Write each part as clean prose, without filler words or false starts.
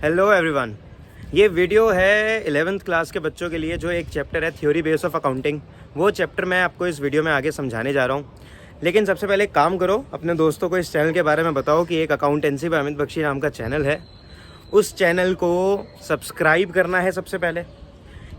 Hello everyone, ये video है 11th class के बच्चों के लिए जो एक चैप्टर है थ्योरी बेस ऑफ अकाउंटिंग। वो चैप्टर मैं आपको इस वीडियो में आगे समझाने जा रहा हूँ। लेकिन सबसे पहले एक काम करो, अपने दोस्तों को इस चैनल के बारे में बताओ कि एक अकाउंटेंसी बाय अमित बख्शी नाम का चैनल है। उस चैनल को सब्सक्राइब करना है। सबसे पहले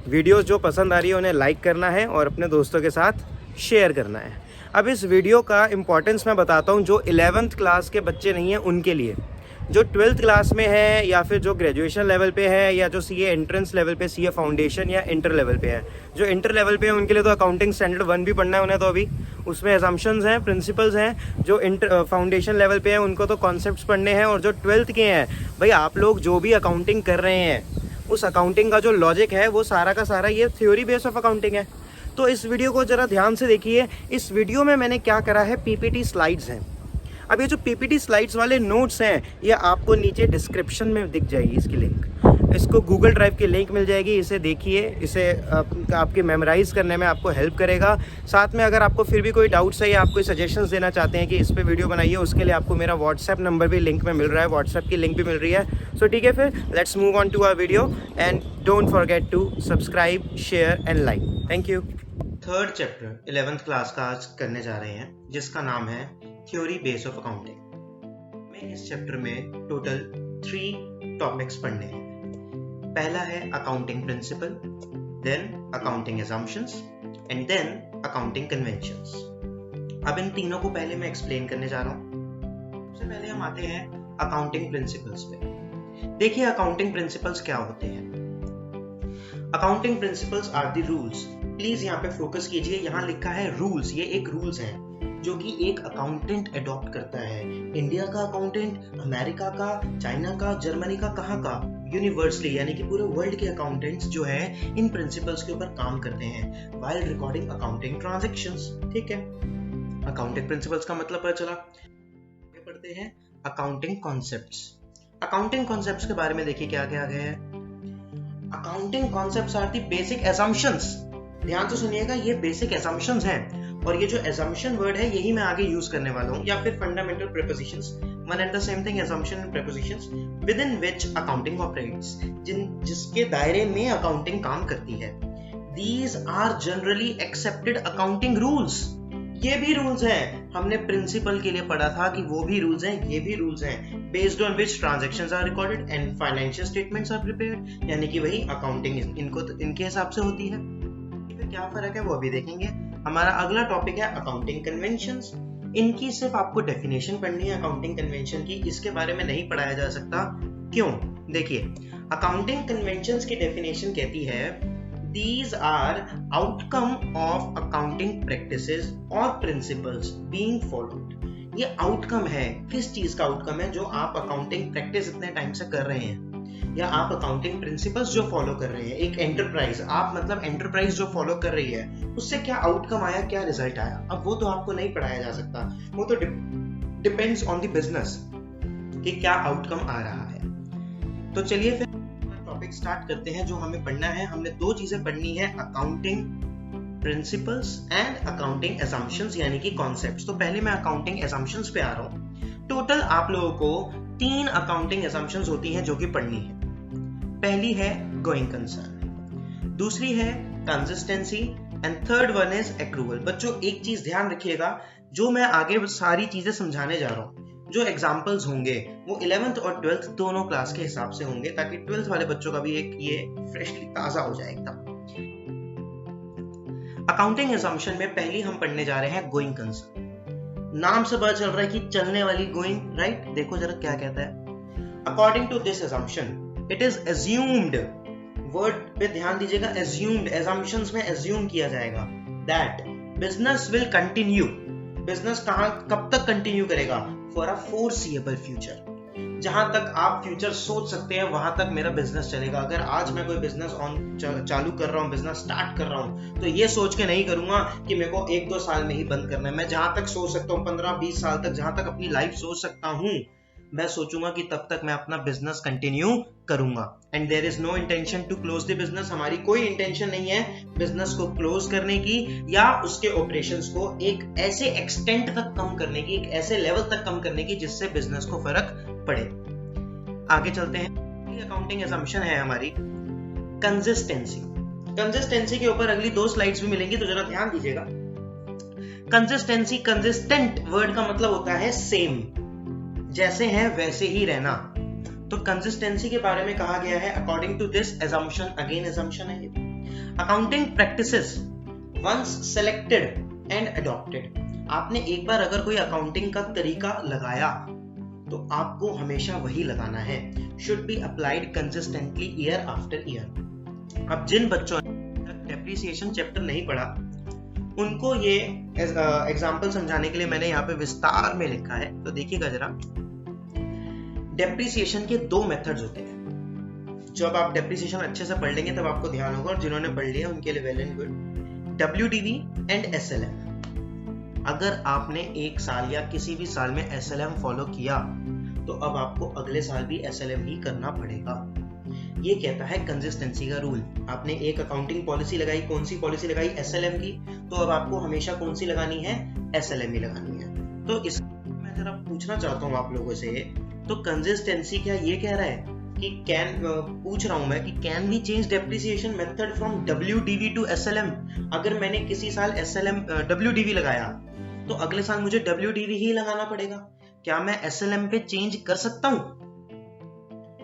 वीडियोज़ जो पसंद आ रही है उन्हें लाइक करना है और अपने दोस्तों के साथ शेयर करना है। अब इस वीडियो का इम्पोर्टेंस मैं बताता हूँ जो 11th क्लास के बच्चे नहीं हैं उनके लिए। जो 12th क्लास में है या फिर जो ग्रेजुएशन लेवल पे है या जो सीए एंट्रेंस लेवल पे, सीए फाउंडेशन या इंटर लेवल पे है, जो इंटर लेवल पे है उनके लिए तो अकाउंटिंग स्टैंडर्ड 1 भी पढ़ना है उन्हें। तो अभी उसमें एजम्पशंस हैं, प्रिंसिपल्स हैं। जो इंटर फाउंडेशन लेवल पे हैं उनको तो कॉन्सेप्ट्स पढ़ने हैं। और जो 12th के हैं भाई, आप लोग जो भी अकाउंटिंग कर रहे हैं उस अकाउंटिंग का जो लॉजिक है वो सारा का सारा ये थ्योरी बेस ऑफ अकाउंटिंग है। तो इस वीडियो को ज़रा ध्यान से देखिए। इस वीडियो में मैंने क्या करा है, पीपीटी स्लाइड्स हैं। अब ये जो पीपीटी स्लाइड्स वाले नोट्स हैं ये आपको नीचे डिस्क्रिप्शन में दिख जाएगी इसकी लिंक। इसको गूगल ड्राइव की लिंक मिल जाएगी, इसे देखिए। इसे आपके मेमोराइज करने में आपको हेल्प करेगा। साथ में अगर आपको फिर भी कोई डाउट्स है या आप कोई सजेशंस देना चाहते हैं कि इस पे वीडियो बनाइए, उसके लिए आपको मेरा व्हाट्सएप नंबर भी लिंक में मिल रहा है, व्हाट्सएप की लिंक भी मिल रही है। सो ठीक है, फिर let's move on to our video and don't forget to subscribe, share and like. Thank you. Third chapter 11th class का आज करने जा रहे हैं जिसका नाम है थ्योरी बेस ऑफ अकाउंटिंग। मैं इस चैप्टर में टोटल 3 टॉपिक्स पढ़ने हैं। पहला है accounting principle, then accounting assumptions and then accounting conventions. अब इन तीनों को पहले मैं एक्सप्लेन करने जा रहा हूँ। सबसे पहले हम आते हैं अकाउंटिंग प्रिंसिपल्स पे। देखिए अकाउंटिंग प्रिंसिपल्स क्या होते हैं। Accounting principles are the rules. Please यहाँ पे फोकस कीजिए, यहाँ लिखा है रूल्स। ये एक रूल्स है जो कि एक अकाउंटेंट अडॉप्ट करता है। इंडिया का अकाउंटेंट, अमेरिका का, चाइना का, जर्मनी का, कहाँ का, यूनिवर्सली यानी कि पूरे वर्ल्ड के अकाउंटेंट्स जो है इन प्रिंसिपल्स के ऊपर काम करते हैं व्हाइल रिकॉर्डिंग अकाउंटिंग ट्रांजैक्शंस। ठीक है, अकाउंटिंग प्रिंसिपल्स का मतलब पता चला। आगे पढ़ते हैं अकाउंटिंग कॉन्सेप्ट्स। अकाउंटिंग कॉन्सेप्ट्स के बारे में देखिए क्या क्या है। Accounting concepts are the basic assumptions. ध्यान से सुनिएगा, ये बेसिक असम्पशंस हैं। और ये जो assumption वर्ड है यही मैं आगे यूज करने वाला हूँ, या फिर fundamental prepositions, one and the same thing, assumption and prepositions within which accounting operates, जिसके दायरे में अकाउंटिंग काम करती है। These are generally accepted accounting rules। ये भी रूल्स हैं, हमने प्रिंसिपल के लिए पढ़ा था कि वो भी रूल्स हैं, ये भी रूल्स हैं। Based on which transactions are recorded and financial statements are prepared, यानी कि वही अकाउंटिंग इनके हिसाब से होती है। फिर क्या फर्क है वो भी देखेंगे। हमारा अगला टॉपिक है अकाउंटिंग कन्वेंशंस। इनकी सिर्फ आपको डेफिनेशन पढ़नी है अकाउंटिंग कन्वेंशन की, इसके बारे में नहीं पढ़ाया जा सकता। क्यों? देखिए अकाउंटिंग कन्वेंशंस की डेफिनेशन कहती है these are outcome of accounting practices or principles being followed। ये आउटकम है, किस चीज का आउटकम है? जो आप अकाउंटिंग प्रैक्टिस इतने टाइम से कर रहे हैं या आप अकाउंटिंग प्रिंसिपल्स जो फॉलो कर रहे हैं। एक एंटरप्राइज, आप मतलब एंटरप्राइज जो फॉलो कर रही है उससे क्या आउटकम आया, क्या रिजल्ट आया। अब वो तो आपको नहीं पढ़ाया जा सकता, वो तो डिपेंड्स ऑन द बिजनेस कि क्या आउटकम आ रहा है। तो चलिए फिर टॉपिक स्टार्ट करते हैं। जो हमें पढ़ना है, हमने 2 चीजें पढ़नी है, accounting principles and accounting assumptions यानी कि कॉन्सेप्ट्स। तो पहले मैं अकाउंटिंग असम्पशंस पे आ रहा हूँ। टोटल आप लोगों को 3 अकाउंटिंग असम्पशंस होती हैं जो कि पढ़नी है। पहली है गोइंग कंसर्न, दूसरी है consistency and third one is accrual. बच्चों एक चीज ध्यान रखिएगा, जो मैं आगे सारी चीजें समझाने जा रहा हूँ, जो एग्जाम्पल्स होंगे वो 11th और 12th दोनों क्लास के हिसाब से होंगे, ताकि 12th वाले बच्चों का भी एक ये फ्रेशली ताजा हो जाए एकदम। अकाउंटिंग असम्पशन में पहली हम पढ़ने जा रहे हैं गोइंग कंसर्न। नाम से पता चल रहा है कि चलने वाली, गोइंग, राइट। देखो जरा क्या कहता है। According to this assumption it is assumed, word पे ध्यान दीजिएगा, assumed, assumptions में assume किया जाएगा that business will continue। Business कब तक कंटिन्यू करेगा? for a foreseeable future। जहां तक आप फ्यूचर सोच सकते हैं वहां तक मेरा बिजनेस चलेगा। अगर आज मैं कोई बिजनेस चालू कर रहा हूँ, बिजनेस स्टार्ट कर रहा हूँ, तो ये सोच के नहीं करूंगा कि मेरे को 1-2 साल में ही बंद करना है। मैं जहां तक सोच सकता हूँ 15-20 साल तक, जहां तक अपनी लाइफ सोच सकता हूँ, मैं सोचूंगा कि तब तक मैं अपना बिजनेस कंटिन्यू करूंगा। And there is no intention to close the business. हमारी कोई इंटेंशन नहीं है बिजनेस को क्लोज करने की या उसके ऑपरेशंस को एक ऐसे एक्सटेंट तक कम करने की, एक ऐसे लेवल तक कम करने की जिससे बिजनेस को फर्क पड़े। आगे चलते हैं। अगली अकाउंटिंग असम्पशन है हमारी कंसिस्टेंसी। कंसिस्टेंसी के ऊपर अगली 2 स्लाइड्स भी मिलेंगी, तो जरा ध्यान दीजिएगा। कंसिस्टेंसी, कंसिस्टेंट वर्ड का मतलब होता है सेम, जैसे है वैसे ही रहना। तो कंसिस्टेंसी के बारे में कहा गया है according to this assumption, again assumption है, accounting practices once selected and adopted. आपने एक बार अगर कोई अकाउंटिंग का तरीका लगाया तो आपको हमेशा वही लगाना है। Should be applied consistently year after year. अब जिन बच्चों ने डेप्रिसिएशन चैप्टर नहीं पढ़ा उनको ये एग्जांपल समझाने के लिए मैंने यहाँ पे विस्तार में लिखा है, तो देखिएगा जरा। डेप्रिसिएशन के 2 मेथड्स होते हैं। जब आप डेप्रिसिएशन अच्छे से पढ़ लेंगे तब आपको ध्यान होगा, और जिन्होंने पढ़ लिया उनके लिए well and good. WDV and SLM। अगर आपने एक साल या किसी भी साल में SLM फॉलो किया तो अब आपको अगले साल भी SLM ही करना पड़ेगा। ये कहता है कंसिस्टेंसी का रूल। आपने एक अकाउंटिंग पॉलिसी लगाई, कौन सी पॉलिसी लगाई? SLM की, तो अब आपको हमेशा कौन सी लगानी है? SLM ही लगानी है। तो इस मैं जरा पूछना चाहता हूँ आप लोगों से, तो कंसिस्टेंसी क्या ये कह रहा है कि पूछ रहा हूं मैं कि can we change depreciation method from WDV to SLM? अगर मैंने किसी साल WDV लगाया तो अगले साल मुझे WDV ही लगाना पड़ेगा। क्या मैं SLM पे चेंज कर सकता हूं?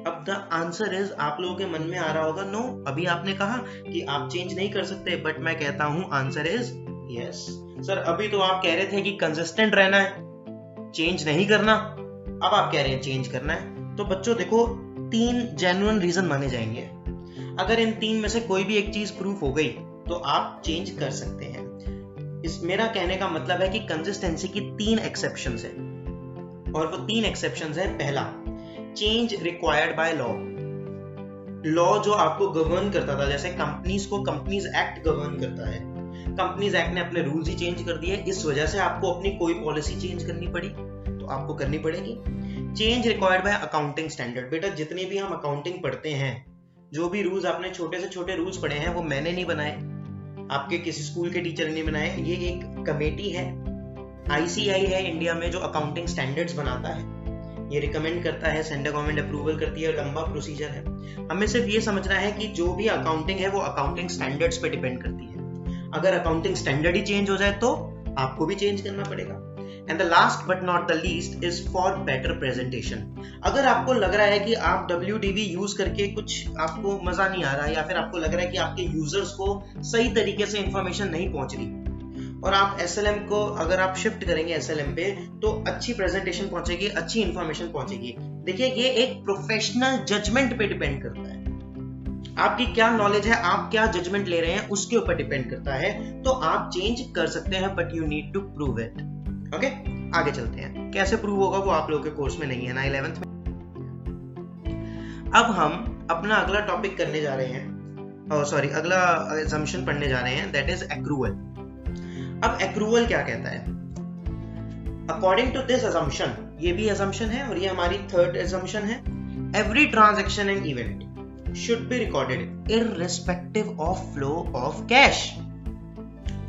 अब द आंसर इज, आप लोगों के मन में आ रहा होगा नो। अभी आपने कहा कि आप चेंज नहीं कर सकते, बट मैं कहता हूं आंसर इज यस। सर अभी तो आप कह रहे थे कि कंसिस्टेंट रहना है, चेंज नहीं करना, अब आप कह रहे हैं चेंज करना है। तो बच्चों देखो, 3 जेन्युइन रीजन माने जाएंगे। अगर इन 3 में से कोई भी एक चीज प्रूफ हो गई तो आप चेंज कर सकते हैं। इस मेरा कहने का मतलब है कि कंसिस्टेंसी की 3 एक्सेप्शंस है, और वो 3 एक्सेप्शंस है। पहला, change required by law. Law जो आपको गवर्न करता था, जैसे कंपनीज को कंपनीज एक्ट गवर्न करता है, कंपनीज एक्ट ने अपने रूल्स ही चेंज कर दिए, इस वजह से आपको अपनी कोई पॉलिसी चेंज करनी पड़ी, तो आपको करनी पड़ेगी। Change required by accounting standard. बेटा जितने भी हम अकाउंटिंग पढ़ते हैं, जो भी रूल्स आपने छोटे से छोटे रूल्स पढ़े हैं वो मैंने नहीं बनाए, आपके किसी स्कूल के टीचर ने बनाए। ये एक कमेटी है, ICAI है इंडिया में, जो अकाउंटिंग स्टैंडर्ड्स बनाता है। ये रिकमेंड करता है, सेंट्रल गवर्नमेंट अप्रूवल करती है, लंबा प्रोसीजर है। हमें सिर्फ ये समझना है कि जो भी अकाउंटिंग है वो अकाउंटिंग स्टैंडर्ड्स पे डिपेंड करती है। अगर अकाउंटिंग स्टैंडर्ड ही चेंज हो जाए तो आपको भी चेंज करना पड़ेगा। And the last but not the least is for better presentation. अगर आपको लग रहा है कि आप WDV यूज करके कुछ आपको मजा नहीं आ रहा है, या फिर आपको लग रहा है कि आपके यूजर्स को सही तरीके से इंफॉर्मेशन नहीं पहुंच रही, और आप SLM को अगर आप शिफ्ट करेंगे SLM पे, तो अच्छी प्रेजेंटेशन पहुंचेगी, अच्छी इंफॉर्मेशन पहुंचेगी। देखिए, ये एक प्रोफेशनल जजमेंट पे डिपेंड करता है। आपकी क्या नॉलेज है, आप क्या जजमेंट ले रहे हैं, उसके ऊपर डिपेंड करता है। तो आप चेंज कर सकते हैं, but you need to prove it. Okay, आगे चलते हैं। कैसे प्रूव होगा वो आप लोगों के कोर्स में नहीं है ना, 11th में। अब हम अपना अगला टॉपिक करने जा रहे हैं, सॉरी अगला असम्पशन पढ़ने जा रहे हैं, दैट इज एक्रूअल। अब एक्रूअल क्या कहता है? अकॉर्डिंग टू दिस असम्पशन, ये भी असम्पशन है और ये हमारी 3rd असम्पशन है, every transaction and event should be recorded irrespective of flow of cash.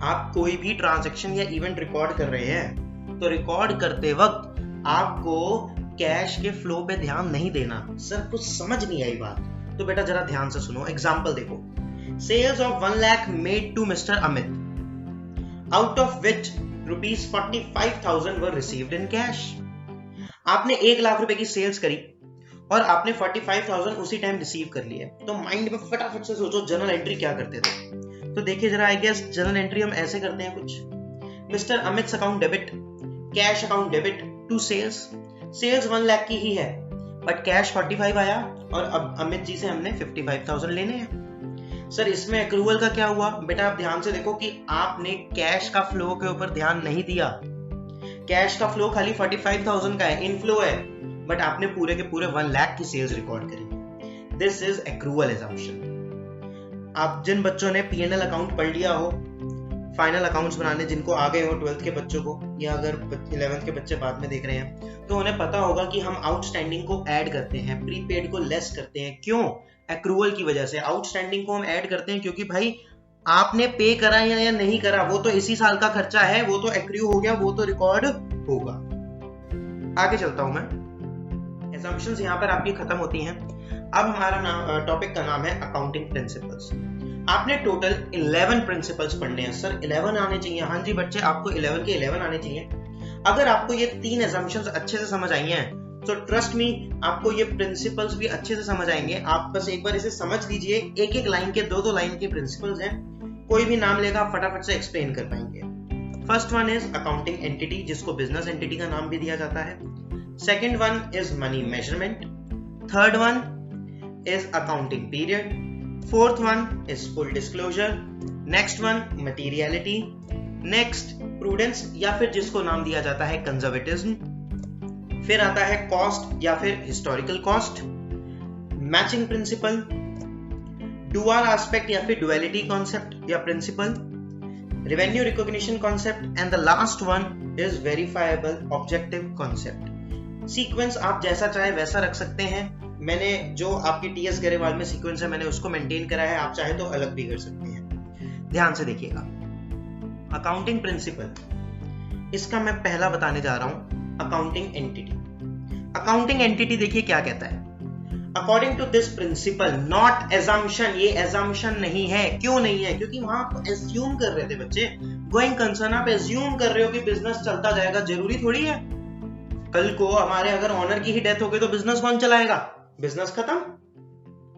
आप कोई भी ट्रांजैक्शन या इवेंट रिकॉर्ड कर रहे हैं तो रिकॉर्ड करते वक्त आपको कैश के फ्लो पे ध्यान नहीं देना। सर कुछ समझ नहीं आई बात, तो बेटा जरा ध्यान से सुनो। एग्जांपल देखो, sales of 1 lakh made to mister Amit, out of which ₹45,000 were received in cash. आपने 1 लाख रुपए की सेल्स करी और आपने 45,000 उसी टाइम रिसीव कर लिए। तो माइंड में फटाफट से सोचो जर्नल एंट्री क्या करते थे। तो देखिए जरा, आई गेस जर्नल एंट्री हम ऐसे करते हैं कुछ, mister Amit account debit, cash account debit to sales. Sales 1 lakh की ही है, बट कैश 45 आया, और अब अमित जी से हमने 55,000 लेने हैं। सर इसमें एक्रूअल का क्या हुआ? बेटा आप ध्यान से देखो कि आपने कैश का फ्लो के ऊपर ध्यान नहीं दिया। कैश का फ्लो खाली 45,000 का है, इनफ्लो है, बट आपने पूरे के पूरे 1 लाख की सेल्स रिकॉर्ड करी। This is accrual assumption. आप जिन बच्चों ने P&L अकाउंट पढ़ लिया हो, फाइनल अकाउंट्स बनाने जिनको आ गए हो 12th के बच्चों को, या अगर 11th के बच्चे बाद में देख रहे हैं, तो उन्हें पता होगा कि हम आउटस्टैंडिंग को ऐड करते हैं, प्रीपेड को लेस करते हैं। क्यों? एक्रूअल की वजह से। आउटस्टैंडिंग को हम ऐड करते हैं क्योंकि भाई आपने पे करा या नहीं करा, वो तो इसी साल का खर्चा है, वो तो एक्रू हो गया, वो तो रिकॉर्ड होगा। आगे चलता हूं मैं। असम्पशंस यहां पर आपकी खत्म होती हैं। अब हमारा टॉपिक का नाम है अकाउंटिंग प्रिंसिपल्स। आपने टोटल 11 प्रिंसिपल्स पढ़ने हैं। सर 11 आने चाहिए? हाँ जी बच्चे, आपको 11 के 11 आने चाहिए। अगर आपको ये 3 assumptions अच्छे से समझ आई हैं तो ट्रस्ट मी आपको ये प्रिंसिपल्स भी अच्छे से समझ आएंगे। आप बस एक बार इसे समझ लीजिए। एक एक लाइन के 2-2 लाइन के प्रिंसिपल्स हैं। कोई भी नाम लेगा फटाफट से एक्सप्लेन कर पाएंगे। First one is accounting entity, जिसको बिजनेस एंटिटी का नाम भी दिया जाता है। Second one is money measurement. Third one is accounting period. Fourth one is full disclosure. Next one materiality. Next prudence या फिर जिसको नाम दिया जाता है conservatism. फिर आता है cost या फिर historical cost. Matching principle. Dual aspect या फिर duality concept या principle. Revenue recognition concept. And the last one is verifiable objective concept. Sequence आप जैसा चाहे वैसा रख सकते हैं। मैंने जो आपकी टीएस गरेवाल में सीक्वेंस है मैंने उसको मेंटेन करा है, आप चाहे तो अलग भी कर सकते हैं। ध्यान से देखिएगा। अकाउंटिंग प्रिंसिपल, इसका मैं पहला बताने जा रहा हूं अकाउंटिंग एंटिटी। अकाउंटिंग एंटिटी देखिए क्या कहता है। According to this principle, not assumption, ये एजम्पशन नहीं है। क्यों नहीं है? क्योंकि वहां आप एज्यूम कर रहे थे बच्चे। गोइंग कंसर्न, आप एज्यूम कर रहे हो कि बिजनेस चलता जाएगा, जरूरी थोड़ी है। कल को हमारे अगर ऑनर की ही डेथ हो गई तो बिजनेस कौन चलाएगा? बिजनेस खत्म,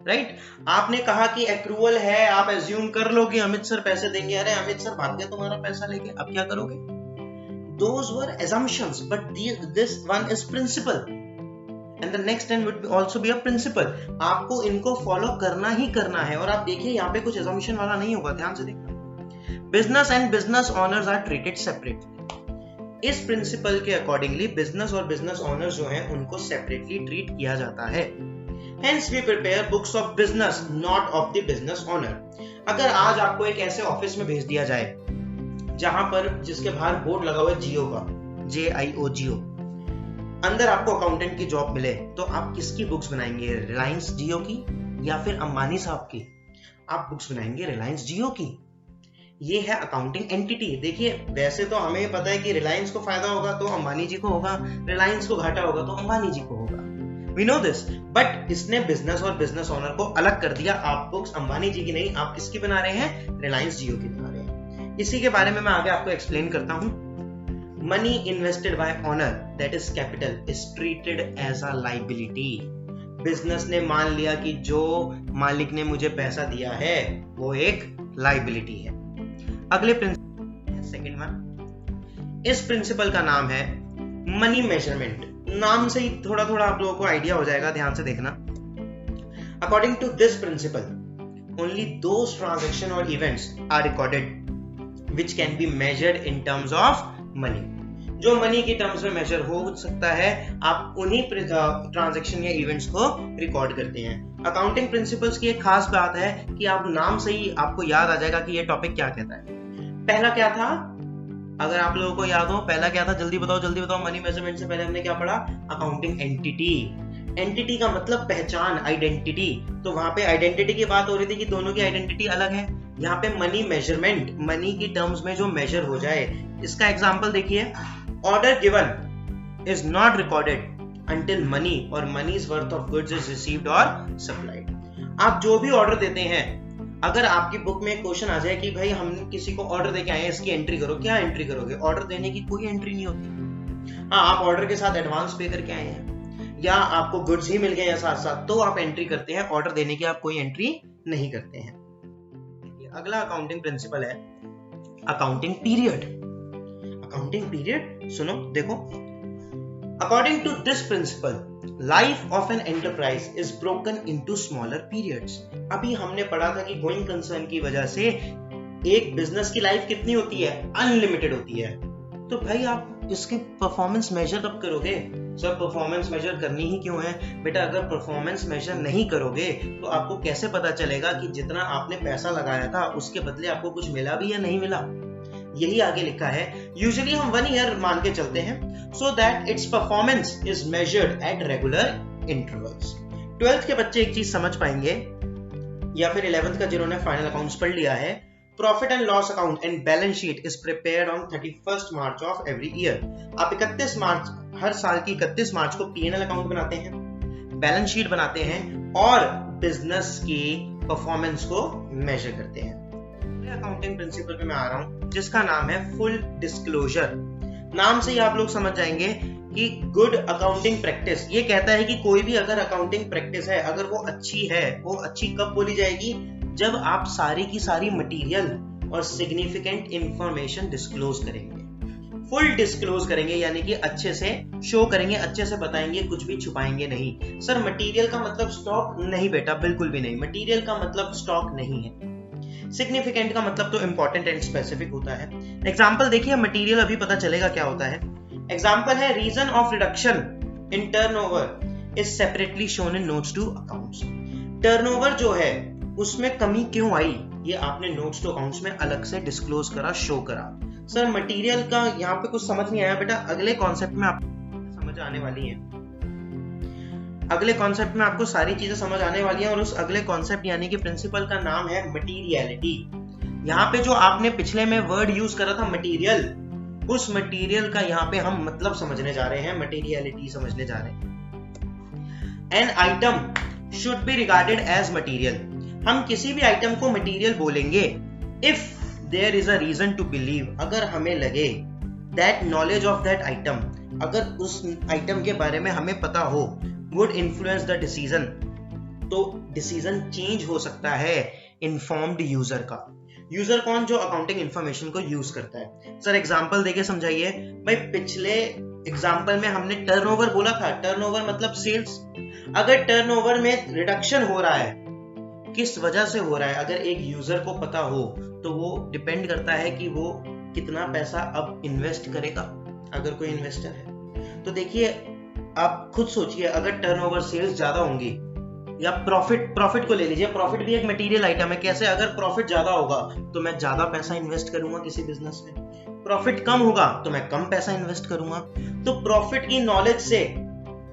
राइट? आपने कहा कि एक्रूवल है, आप एज्यूम कर लो कि अमित सर पैसे देंगे। अरे अमित सर भाग गए तुम्हारा पैसा लेके, अब क्या करोगे? Those were assumptions, but this one is principle, and the next one would also be a principle. आपको इनको फॉलो करना ही करना है। और आप देखिए यहाँ पे कुछ assumption वाला नहीं होगा, ध्यान से देखना। Business and business owners are treated separately. इस प्रिंसिपल के अकॉर्डिंगली बिजनेस और बिजनेस ओनर्स जो हैं उनको सेपरेटली ट्रीट किया जाता है। Hence we prepare books of business, not of the business owner. अगर आज आपको एक ऐसे ऑफिस में भेज दिया जाए जहां पर जिसके बाहर बोर्ड लगा हुआ है जियो का, JIO जियो, अंदर आपको अकाउंटेंट की जॉब मिले तो आप किसकी बुक्स बनाएंगे? रिलायंस जियो की या फिर अंबानी साहब की? आप बुक्स बनाएंगे रिलायंस जियो की। ये है अकाउंटिंग एंटिटी। देखिए वैसे तो हमें पता है कि रिलायंस को फायदा होगा तो अंबानी जी को होगा, रिलायंस को घाटा होगा तो अंबानी जी को होगा। We know this, बट इसने बिजनेस और बिजनेस ओनर को अलग कर दिया। आप बुक्स अंबानी जी की नहीं, आप किसकी बना रहे हैं? रिलायंस जियो की बना रहे हैं। इसी के बारे में मैं आगे आपको एक्सप्लेन करता हूं। Money invested by owner, that is capital, is treated as a liability. Business ने मान लिया कि जो मालिक ने मुझे पैसा दिया है वो एक लायबिलिटी है। अगले प्रिंसिपल, सेकंड वन, इस प्रिंसिपल का नाम है मनी मेजरमेंट। नाम से ही थोड़ा थोड़ा आप लोगों को आइडिया हो जाएगा, ध्यान से देखना। According to this principle, only those transaction और events are recorded which can be measured in terms of money. जो मनी की टर्म्स में मेजर हो सकता है, आप उन्हीं ट्रांजैक्शन या इवेंट्स को रिकॉर्ड करते हैं। अकाउंटिंग प्रिंसिपल्स की एक खास बात है कि आप नाम से ही आपको याद आ जाएगा कि ये टॉपिक क्या कहता है। पहला क्या था? अगर आप लोगों को याद हो पहला क्या था? जल्दी बताओ। मनी मेजरमेंट से पहले हमने क्या पढ़ा? Accounting entity. एंटिटी का मतलब पहचान, आइडेंटिटी। तो वहां पे आइडेंटिटी की बात हो रही थी कि दोनों की आइडेंटिटी अलग है। यहाँ पे मनी मेजरमेंट, मनी की टर्म्स में जो मेजर हो जाए। इसका एग्जांपल देखिए, order given is not recorded until money or money's worth of goods is received or supplied. आप जो भी ऑर्डर देते हैं, अगर आपकी बुक में क्वेश्चन आ जाए कि भाई हम किसी को ऑर्डर देके आए हैं, इसकी एंट्री करो, क्या एंट्री करोगे? ऑर्डर देने की कोई एंट्री नहीं होती। हाँ, आप ऑर्डर के साथ एडवांस पे करके आए हैं या आपको गुड्स ही मिल गए हैं साथ साथ, तो आप एंट्री करते हैं। ऑर्डर देने की आप कोई एंट्री नहीं करते हैं। अगला अकाउंटिंग प्रिंसिपल है अकाउंटिंग पीरियड। अकाउंटिंग पीरियड सुनो, देखो। According to this principle, life of an enterprise is broken into smaller periods. अभी हमने पढ़ा था कि गोइंग कंसर्न की वजह से एक बिजनेस की लाइफ कितनी होती है? अनलिमिटेड होती है। तो भाई आप इसकी परफॉर्मेंस मेजर कब करोगे? सर परफॉर्मेंस मेजर करनी ही क्यों है? बेटा अगर परफॉर्मेंस मेजर नहीं करोगे तो आपको कैसे पता चलेगा कि जितना आपने पैसा लगाया था उसके बदले आपको कुछ मिला भी या नहीं मिला? यही आगे लिखा है। यूजुअली हम 1 ईयर मान के चलते हैं, so that its performance is measured at regular intervals. 12th के बच्चे एक चीज समझ पाएंगे, या फिर 11th का जिन्होंने फाइनल अकाउंट्स पढ़ लिया है, profit and loss account and balance sheet is prepared on 31st March of every year. आप 31 मार्च, हर साल की 31 मार्च को P&L अकाउंट बनाते हैं, बैलेंस शीट बनाते हैं, और बिजनेस की परफॉर्मेंस को मेजर करते हैं। अकाउंटिंग प्रिंसिपल पे मैं आ रहा हूं जिसका नाम है फुल डिस्क्लोजर। नाम से ही आप लोग समझ जाएंगे कि गुड अकाउंटिंग प्रैक्टिस ये कहता है कि कोई भी अगर अकाउंटिंग प्रैक्टिस है, अगर वो अच्छी है, वो अच्छी कब बोली जाएगी? जब आप सारी की सारी मटेरियल और सिग्निफिकेंट इंफॉर्मेशन डिस्क्लोज करेंगे, फुल डिस्क्लोज करेंगे, यानी कि अच्छे से शो करेंगे, अच्छे से बताएंगे, कुछ भी छुपाएंगे नहीं। सर मटेरियल का मतलब स्टॉक नहीं बेटा, बिल्कुल भी नहीं। मटेरियल का मतलब स्टॉक नहीं है। सिग्निफिकेंट का मतलब तो इंपॉर्टेंट एंड स्पेसिफिक होता है। एग्जांपल देखिए, मटेरियल अभी पता चलेगा क्या होता है। एग्जांपल है reason of reduction in turnover is separately shown in notes to accounts. Turnover जो है उसमें कमी क्यों आई, ये आपने नोट्स टू अकाउंट्स में अलग से डिस्क्लोज करा, शो करा। सर मटेरियल का यहाँ पे कुछ समझ नहीं आया बेटा, अगले कॉन्सेप्ट में आपको समझ आने वाली है। अगले कॉन्सेप्ट में आपको सारी चीजें समझ आने वाली हैं और उस अगले कॉन्सेप्ट यानी कि प्रिंसिपल का नाम है मटीरियलिटी। यहाँ पे जो आपने पिछले में वर्ड यूज करा था मटीरियल, उस मटीरियल का यहाँ पे हम मतलब समझने जा रहे हैं, मटीरियलिटी समझने जा रहे हैं। An item should be regarded as material. हम किसी भी आइटम को मटीरियल बोलेंगे if there is a reason to believe, अगर हमें लगे that knowledge of that item, अगर उस आइटम के बारे में हमें पता हो, would influence the decision, तो डिसीजन चेंज हो सकता है इन्फॉर्म्ड यूजर का। यूजर कौन? जो अकाउंटिंग इंफॉर्मेशन को यूज करता है। सर एग्जांपल देके समझाइए। भाई पिछले एग्जांपल में हमने टर्नओवर बोला था, टर्नओवर मतलब सेल्स। अगर टर्नओवर में रिडक्शन हो रहा है, किस वजह से हो रहा है, अगर एक यूजर को पता हो तो वो डिपेंड करता है कि वो कितना पैसा अब इन्वेस्ट करेगा, अगर कोई इन्वेस्टर है तो। देखिए आप खुद सोचिए, अगर टर्नओवर सेल्स ज्यादा होंगी या प्रॉफिट को ले लीजिए, प्रॉफिट भी एक मटेरियल आइटम है। कैसे? अगर प्रॉफिट ज्यादा होगा तो मैं ज्यादा पैसा इन्वेस्ट करूंगा किसी बिजनेस में, प्रॉफिट कम होगा तो मैं कम पैसा इन्वेस्ट करूंगा। तो प्रॉफिट की नॉलेज से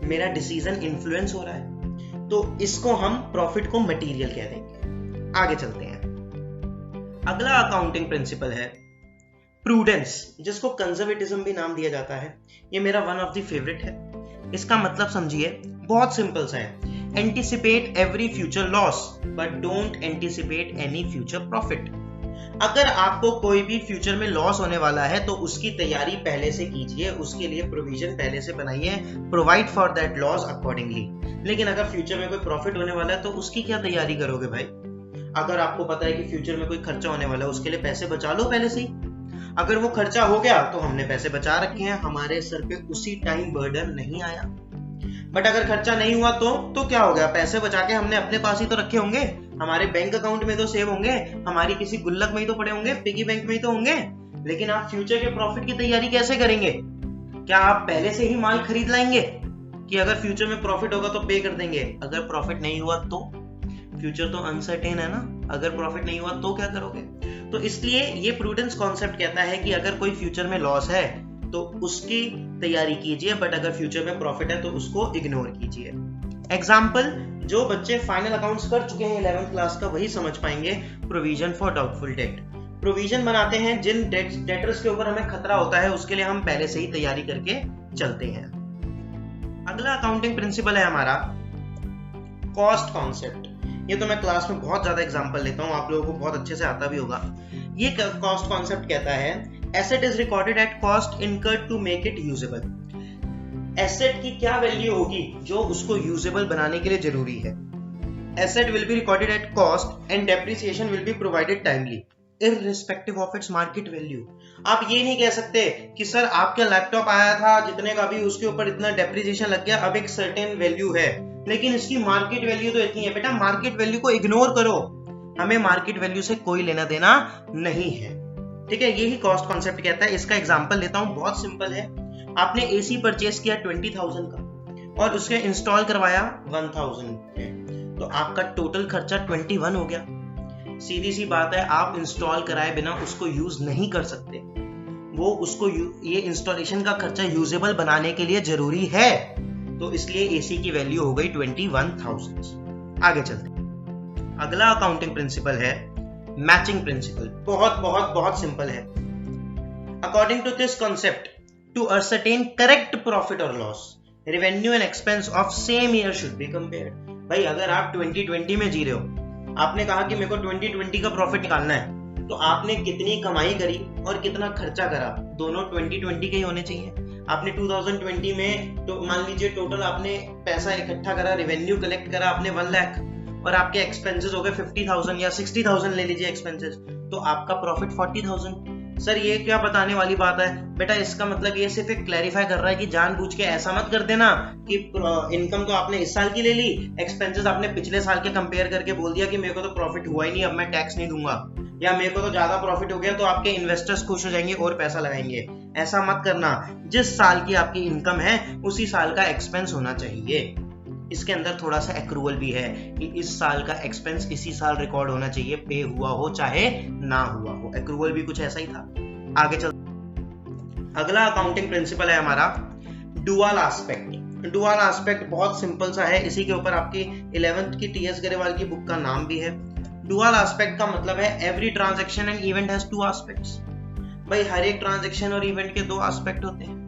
मेरा डिसीजन इन्फ्लुएंस हो रहा है, तो इसको हम प्रॉफिट को मटेरियल कह देंगे। आगे चलते हैं। अगला अकाउंटिंग प्रिंसिपल है प्रूडेंस, जिसको कंजर्वेटिज्म भी नाम दिया जाता है। ये मेरा वन ऑफ द फेवरेट है। इसका मतलब समझिए, बहुत सिंपल सा है। Anticipate every future loss but don't anticipate any future profit. अगर आपको कोई भी फ्यूचर में लॉस होने वाला है तो उसकी तैयारी पहले से कीजिए, उसके लिए प्रोविजन पहले से बनाइए, provide for that loss accordingly. लेकिन अगर फ्यूचर में कोई प्रॉफिट होने वाला है तो उसकी क्या तैयारी करोगे भाई? अगर आपको पता है कि फ्यूचर में कोई खर्चा होने वाला है, उसके लिए पैसे बचा लो पहले से ही। अगर वो खर्चा हो गया तो हमने पैसे बचा रखे हैं, हमारे सर पे उसी टाइम बर्डन नहीं आया। बट अगर खर्चा नहीं हुआ तो क्या हो गया? पैसे बचा के हमने अपने पास ही तो रखे होंगे, हमारे बैंक अकाउंट में तो सेव होंगे, हमारी किसी गुल्लक में ही तो पड़े होंगे, पिगी बैंक में ही तो होंगे। लेकिन आप फ्यूचर के प्रॉफिट की तैयारी कैसे करेंगे? क्या आप पहले से ही माल खरीद लाएंगे कि अगर फ्यूचर में प्रॉफिट होगा तो पे कर देंगे? अगर प्रॉफिट नहीं हुआ तो? फ्यूचर तो अनसर्टेन है ना। अगर प्रॉफिट नहीं हुआ तो क्या करोगे? तो इसलिए ये प्रूडेंस कॉन्सेप्ट कहता है कि अगर कोई फ्यूचर में लॉस है तो उसकी तैयारी कीजिए, बट अगर फ्यूचर में प्रॉफिट है तो उसको इग्नोर कीजिए। एग्जाम्पल, जो बच्चे फाइनल अकाउंट्स कर चुके हैं 11th क्लास का वही समझ पाएंगे। Provision for doubtful debt, provision बनाते हैं जिन डेटर्स के ऊपर हमें खतरा होता है, उसके लिए हम पहले से ही तैयारी करके चलते हैं। अगला अकाउंटिंग प्रिंसिपल है हमारा कॉस्ट कॉन्सेप्ट। ये तो मैं क्लास में बहुत ज्यादा एग्जांपल लेता हूँ, आप लोगों को बहुत अच्छे से आता भी होगा। ये कॉस्ट कॉन्सेप्ट कहता है asset is recorded at cost incurred to make it usable. Asset की क्या वैल्यू होगी जो उसको यूजेबल बनाने के लिए जरूरी है। Asset will be recorded at cost and depreciation will be provided timely irrespective of its market value. आप ये नहीं कह सकते कि सर आपका लैपटॉप आया था जितने का भी, उसके ऊपर इतना डेप्रिसिएशन लग गया, अब एक सर्टेन वैल्यू है लेकिन इसकी मार्केट वैल्यू तो इतनी है। बेटा मार्केट वैल्यू को इग्नोर करो, हमें मार्केट वैल्यू से कोई लेना देना नहीं है। ठीक है, यही कॉस्ट कॉन्सेप्ट कहता है। इसका एग्जांपल लेता हूं, बहुत सिंपल है। आपने एसी परचेस किया 20,000 का और उसके इंस्टॉल करवाया 1,000 तो आपका टोटल खर्चा 21 हो गया। सीधी सी बात है, आप इंस्टॉल कराए बिना उसको यूज नहीं कर सकते। वो उसको ये इंस्टॉलेशन का खर्चा यूजेबल बनाने के लिए जरूरी है, तो इसलिए एसी की वैल्यू हो गई 21,000। आगे चलते हैं। अगला अकाउंटिंग प्रिंसिपल है मैचिंग प्रिंसिपल। बहुत बहुत बहुत सिंपल है। According to this concept, to ascertain correct profit और loss, revenue and expense of same year should be compared. भाई अगर आप 2020 में जी रहे हो, आपने कहा कि मेरे को 2020 का प्रॉफिट निकालना है, तो आपने कितनी कमाई करी और कितना खर्चा करा, दोनों 2020 के ही होने चाहिए। आपने 2020 में तो मान लीजिए टोटल आपने पैसा इकट्ठा करा, रेवेन्यू कलेक्ट करा आपने 1 लाख, और आपके एक्सपेंसेस हो गए 50,000 या 60,000 ले लीजिए एक्सपेंसेस, तो आपका प्रॉफिट 40,000। सर ये क्या बताने वाली बात है बेटा? इसका मतलब ये सिर्फ एक क्लैरिफाई कर रहा है कि जानबूझ के ऐसा मत कर देना कि इनकम तो आपने इस साल की ले ली, एक्सपेंसेस आपने पिछले साल के कंपेयर करके बोल दिया कि मेरे को तो प्रॉफिट हुआ ही नहीं, अब मैं टैक्स नहीं दूंगा, या मेरे को तो ज्यादा प्रॉफिट हो गया तो आपके इन्वेस्टर्स खुश हो जाएंगे और पैसा लगाएंगे। ऐसा मत करना। जिस साल की आपकी इनकम है उसी साल का एक्सपेंस होना चाहिए। इसके अंदर थोड़ा सा एक्रूवल भी है कि इस साल का एक्सपेंस इसी साल रिकॉर्ड होना चाहिए, पे हुआ हो चाहे ना हुआ हो। एक्रूवल भी कुछ ऐसा ही था। आगे चल, अगला अकाउंटिंग प्रिंसिपल है हमारा डुअल एस्पेक्ट। डुअल एस्पेक्ट बहुत सिंपल सा है, इसी के ऊपर आपकी 11th की टीएस गरेवाल की बुक का नाम भी है। डुअल एस्पेक्ट का मतलब है every transaction and event has two aspects. भाई हर एक ट्रांजैक्शन और इवेंट के 2 एस्पेक्ट होते हैं,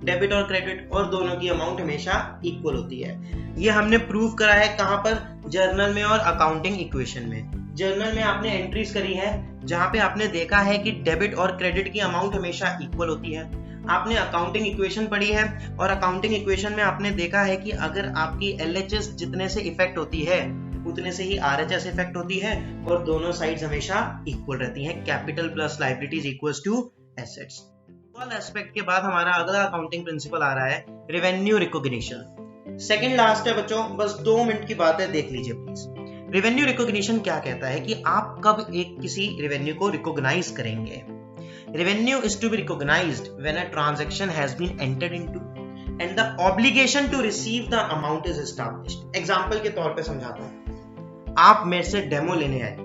डेबिट और क्रेडिट, और दोनों की अमाउंट हमेशा इक्वल होती है। ये हमने प्रूव करा है कहां पर? जर्नल में और अकाउंटिंग इक्वेशन में। जर्नल में आपने एंट्रीज करी है जहां पे आपने देखा है कि डेबिट और क्रेडिट की अमाउंट हमेशा इक्वल होती है। आपने अकाउंटिंग इक्वेशन पढ़ी है और अकाउंटिंग इक्वेशन में आपने देखा है कि अगर आपकी एलएचएस जितने से इफेक्ट होती है उतने से ही आरएचएस इफेक्ट होती है, और दोनों साइड्स हमेशा इक्वल रहती हैं। Capital plus liabilities equals to assets. Dual aspect के बाद हमारा अगला अकाउंटिंग प्रिंसिपल आ रहा है रेवेन्यू रिकॉग्निशन। सेकंड लास्ट है बच्चों, बस 2 मिनट की बात है, देख लीजिए प्लीज। रेवेन्यू रिकॉग्निशन क्या कहता है कि आप कब एक किसी रेवेन्यू को रिकॉग्नाइज करेंगे। Revenue is to be recognised when a transaction has been entered into and the obligation to receive the amount is established. Example के तौर पे समझाता हूं। आप मेरे से डेमो लेने आए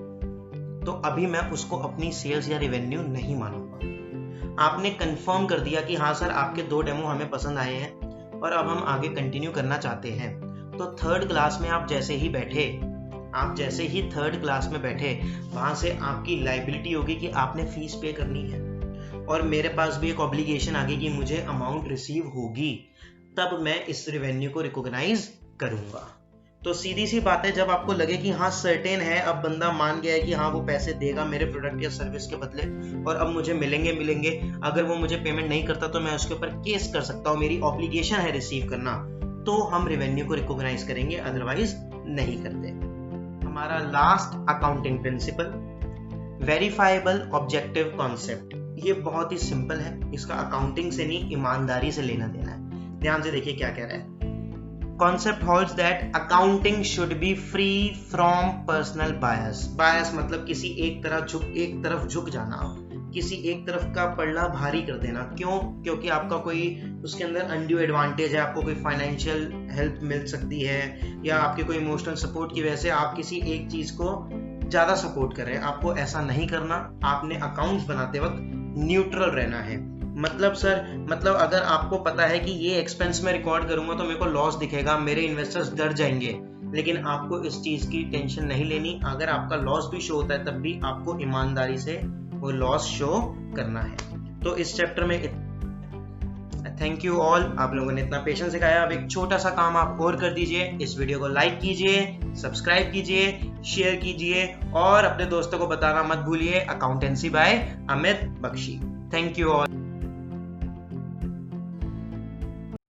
तो अभी मैं उसको अपनी सेल्स या रेवेन्यू नहीं मानूंगा। आपने कंफर्म कर दिया कि हाँ सर आपके 2 डेमो हमें पसंद आए हैं और अब हम आगे कंटिन्यू करना चाहते हैं, तो 3rd क्लास में आप जैसे ही थर्ड क्लास में बैठे वहां से आपकी लायबिलिटी होगी कि आपने फीस पे करनी है, और मेरे पास भी एक ऑब्लिगेशन आ गई कि मुझे अमाउंट रिसीव होगी, तब मैं इस रेवेन्यू को रिकॉग्नाइज करूंगा। तो सीधी सी बात है, जब आपको लगे कि हाँ सर्टेन है, अब बंदा मान गया है कि हाँ वो पैसे देगा मेरे प्रोडक्ट या सर्विस के बदले और अब मुझे मिलेंगे, अगर वो मुझे पेमेंट नहीं करता तो मैं उसके ऊपर केस कर सकता हूँ, मेरी ऑब्लिगेशन है रिसीव करना, तो हम रेवेन्यू को रिकॉग्नाइज करेंगे, अदरवाइज नहीं करते। हमारा last accounting principle verifiable objective concept. ये बहुत ही सिंपल है, इसका अकाउंटिंग से नहीं ईमानदारी से लेना देना है। ध्यान से देखिए क्या कह रहा है। Concept holds that accounting should be free from personal bias. Bias मतलब किसी एक तरफ झुक जाना, किसी एक तरफ का पल्ला भारी कर देना। क्यों? क्योंकि आपका कोई उसके अंदर अनड्यू एडवांटेज है, आपको कोई फाइनेंशियल हेल्प मिल सकती है, या आपके कोई इमोशनल सपोर्ट की वजह से आप किसी एक चीज को ज्यादा सपोर्ट कर रहे हैं। आपको ऐसा नहीं करना। आपने अकाउंट्स बनाते वक्त न्यूट्रल रहना है। मतलब अगर आपको पता है कि ये एक्सपेंस में रिकॉर्ड करूंगा तो मेरे को लॉस दिखेगा, मेरे इन्वेस्टर्स डर जाएंगे, लेकिन आपको इस चीज की टेंशन नहीं लेनी। अगर आपका लॉस भी शो होता है तब भी आपको ईमानदारी से वो लॉस शो करना है। तो इस चैप्टर में थैंक यू ऑल, आप लोगों ने इतना पेशेंस दिखाया। अब एक छोटा सा काम आप और कर दीजिए, इस वीडियो को लाइक कीजिए, सब्सक्राइब कीजिए, शेयर कीजिए और अपने दोस्तों को बताना मत भूलिए। Accountancy by Amit Bakshi. Thank you all.